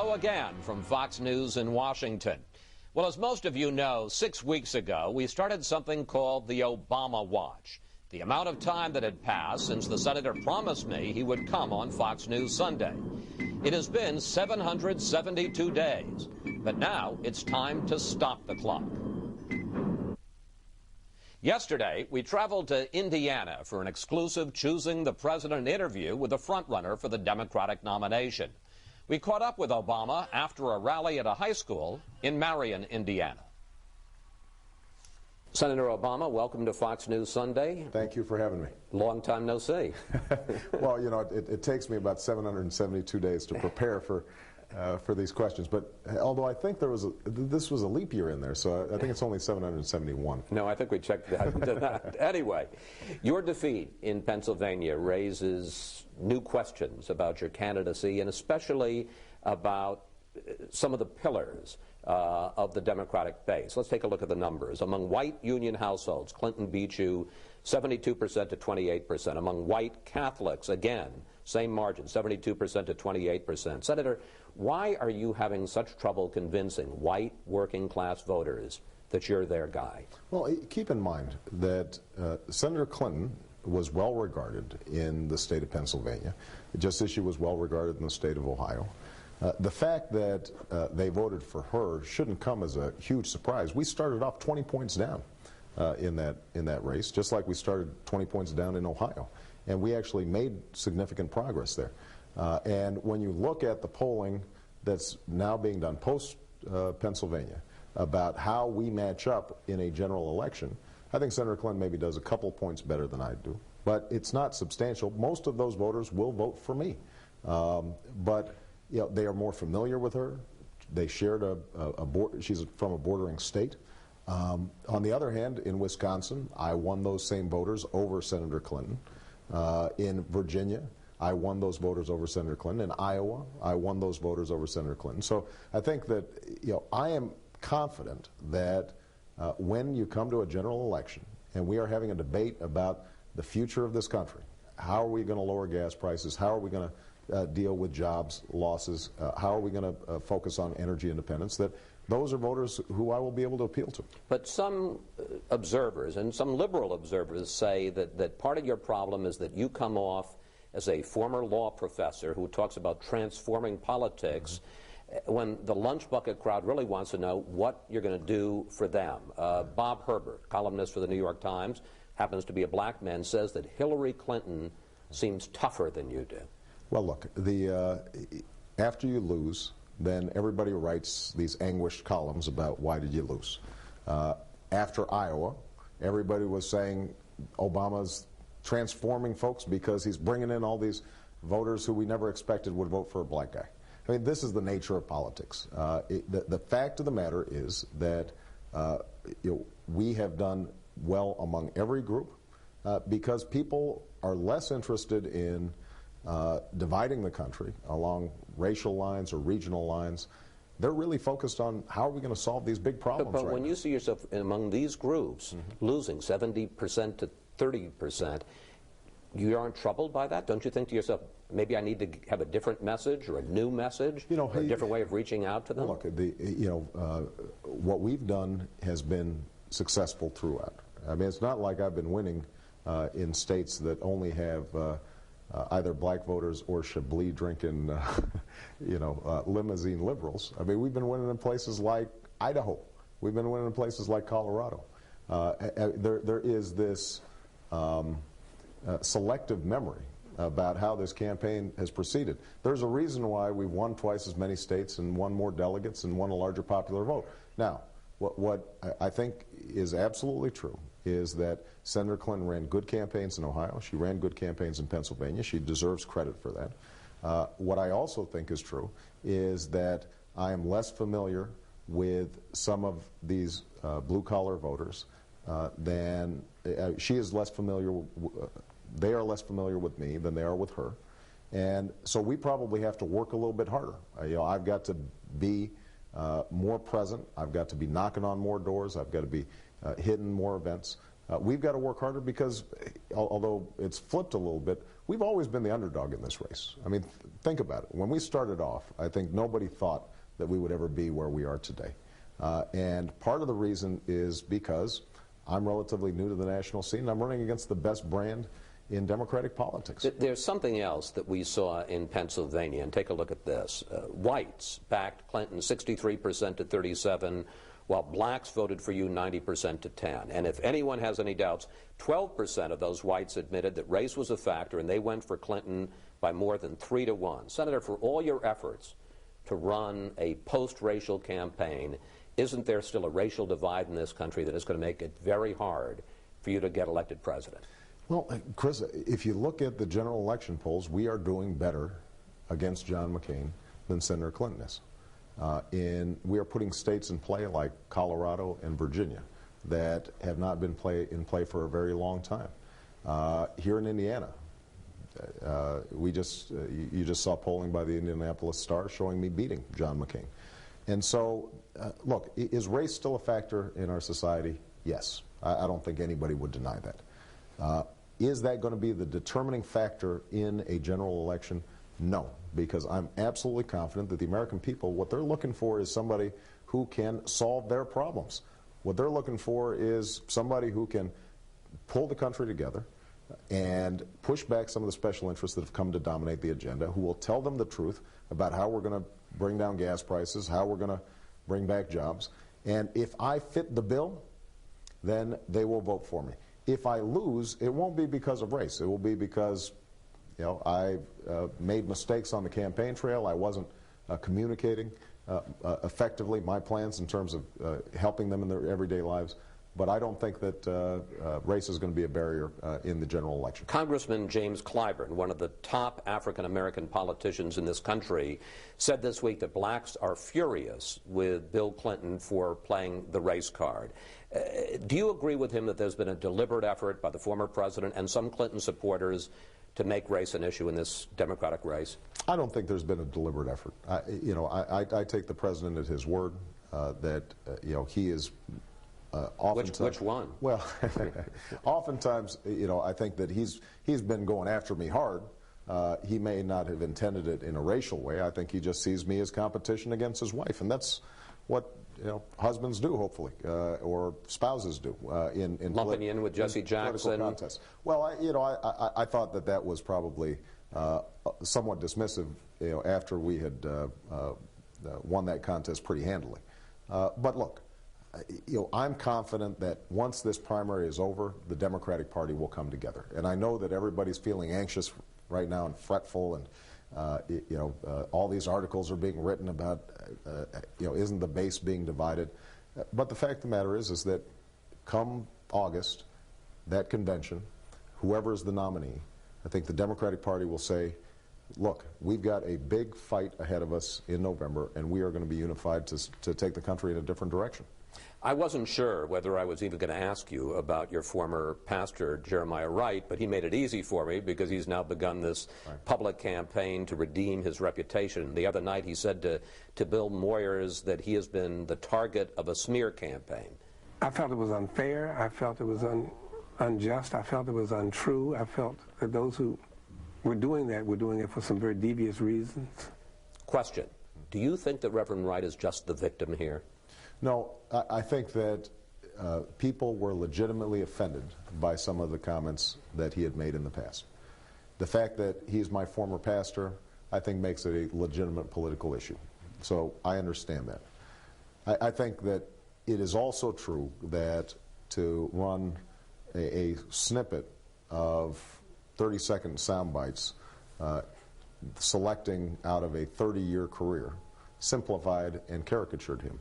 Hello again from Fox News in Washington. Well, as most of you know, 6 weeks ago, we started something called the Obama Watch. The amount of time that had passed since the senator promised me he would come on Fox News Sunday. It has been 772 days, but now it's time to stop the clock. Yesterday, we traveled to Indiana for an exclusive Choosing the President interview with the frontrunner for the Democratic nomination. We caught up with Obama after a rally at a high school in Marion, Indiana. Senator Obama, welcome to Fox News Sunday. Thank you for having me. Long time no see. Well, you know, it takes me about 772 days to prepare for these questions, but although I think this was a leap year in there, so I think it's only 771. No, I think we checked that. Anyway, your defeat in Pennsylvania raises new questions about your candidacy and especially about some of the pillars of the Democratic base. Let's take a look at the numbers. Among white union households, Clinton beat you 72% to 28%. Among white Catholics, again, same margin, 72% to 28%. Senator, why are you having such trouble convincing white working-class voters that you're their guy? Well, keep in mind that Senator Clinton was well regarded in the state of Pennsylvania, just as she was well regarded in the state of Ohio. The fact that they voted for her shouldn't come as a huge surprise. We started off 20 points down in that race, just like we started 20 points down in Ohio. And we actually made significant progress there. And when you look at the polling that's now being done post-Pennsylvania about how we match up in a general election, I think Senator Clinton maybe does a couple points better than I do. But it's not substantial. Most of those voters will vote for me. But you know, they are more familiar with her. They shared she's from a bordering state. On the other hand, in Wisconsin, I won those same voters over Senator Clinton. In Virginia, I won those voters over Senator Clinton. In Iowa, I won those voters over Senator Clinton. So I think that, you know, I am confident that when you come to a general election and we are having a debate about the future of this country, how are we going to lower gas prices, how are we going to deal with jobs losses, how are we going to focus on energy independence, that those are voters who I will be able to appeal to. But some observers, and some liberal observers, say that part of your problem is that you come off as a former law professor who talks about transforming politics when the lunch bucket crowd really wants to know what you're going to do for them. Bob Herbert, columnist for the New York Times, happens to be a black man, says that Hillary Clinton seems tougher than you do. Well, look, after you lose, then everybody writes these anguished columns about why did you lose. After Iowa, everybody was saying Obama's transforming folks because he's bringing in all these voters who we never expected would vote for a black guy. I mean, this is the nature of politics. The fact of the matter is that we have done well among every group because people are less interested in dividing the country along racial lines or regional lines. They're really focused on how are we going to solve these big problems. But when you see yourself among these groups losing 70% to 30%, you aren't troubled by that? Don't you think to yourself, maybe I need to have a different message or a new message, or a different way of reaching out to them? Look, what we've done has been successful throughout. I mean, it's not like I've been winning in states that only have either black voters or Chablis drinking, limousine liberals. I mean, we've been winning in places like Idaho. We've been winning in places like Colorado. There is this selective memory about how this campaign has proceeded. There's a reason why we've won twice as many states and won more delegates and won a larger popular vote. Now, what I think is absolutely true is that Senator Clinton ran good campaigns in Ohio. She ran good campaigns in Pennsylvania. She deserves credit for that. What I also think is true is that I am less familiar with some of these blue-collar voters than she is less familiar. They are less familiar with me than they are with her, and so we probably have to work a little bit harder. I've got to be more present. I've got to be knocking on more doors. I've got to be hitting more events. We've got to work harder because, although it's flipped a little bit, we've always been the underdog in this race. I mean, think about it. When we started off, I think nobody thought that we would ever be where we are today. And part of the reason is because I'm relatively new to the national scene. I'm running against the best brand in Democratic politics. There's something else that we saw in Pennsylvania, and take a look at this. Whites backed Clinton 63% to 37%, while blacks voted for you 90% to 10%. And if anyone has any doubts, 12% of those whites admitted that race was a factor, and they went for Clinton by more than 3 to 1. Senator, for all your efforts to run a post-racial campaign, isn't there still a racial divide in this country that is going to make it very hard for you to get elected president? Well, Chris, if you look at the general election polls, we are doing better against John McCain than Senator Clinton is. We are putting states in play like Colorado and Virginia that have not been in play for a very long time. Here in Indiana, you just saw polling by the Indianapolis Star showing me beating John McCain. And so, look, is race still a factor in our society? Yes. I don't think anybody would deny that. Is that going to be the determining factor in a general election? No, because I'm absolutely confident that the American people, what they're looking for is somebody who can solve their problems. What they're looking for is somebody who can pull the country together and push back some of the special interests that have come to dominate the agenda, who will tell them the truth about how we're going to bring down gas prices, how we're going to bring back jobs. And if I fit the bill, then they will vote for me. If I lose, it won't be because of race. It will be because, I made mistakes on the campaign trail. I wasn't communicating effectively my plans in terms of helping them in their everyday lives. But I don't think that race is going to be a barrier in the general election. Congressman James Clyburn, one of the top African-American politicians in this country, said this week that blacks are furious with Bill Clinton for playing the race card. Do you agree with him that there's been a deliberate effort by the former president and some Clinton supporters to make race an issue in this Democratic race? I don't think there's been a deliberate effort. I take the president at his word that he is which one? Well, oftentimes, I think that he's been going after me hard. He may not have intended it in a racial way. I think he just sees me as competition against his wife, and that's what husbands do, hopefully, or spouses do in lumping in with Jesse Jackson. Contests. Well, I thought that was probably somewhat dismissive, after we had won that contest pretty handily. But look. I'm confident that once this primary is over, the Democratic Party will come together. And I know that everybody's feeling anxious right now and fretful, and all these articles are being written about, isn't the base being divided? But the fact of the matter is that come August, that convention, whoever is the nominee, I think the Democratic Party will say, look, we've got a big fight ahead of us in November, and we are going to be unified to take the country in a different direction. I wasn't sure whether I was even going to ask you about your former pastor, Jeremiah Wright, but he made it easy for me because he's now begun this public campaign to redeem his reputation. The other night he said to Bill Moyers that he has been the target of a smear campaign. I felt it was unfair. I felt it was unjust. I felt it was untrue. I felt that those who were doing that were doing it for some very devious reasons. Question. Do you think that Reverend Wright is just the victim here? No, I think that people were legitimately offended by some of the comments that he had made in the past. The fact that he's my former pastor, I think, makes it a legitimate political issue. So I understand that. I think that it is also true that to run a snippet of 30-second sound bites, selecting out of a 30-year career, simplified and caricatured him.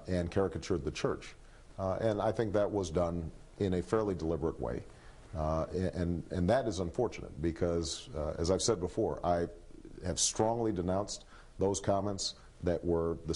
And caricatured the church. And I think that was done in a fairly deliberate way. And that is unfortunate because, as I've said before, I have strongly denounced those comments that were the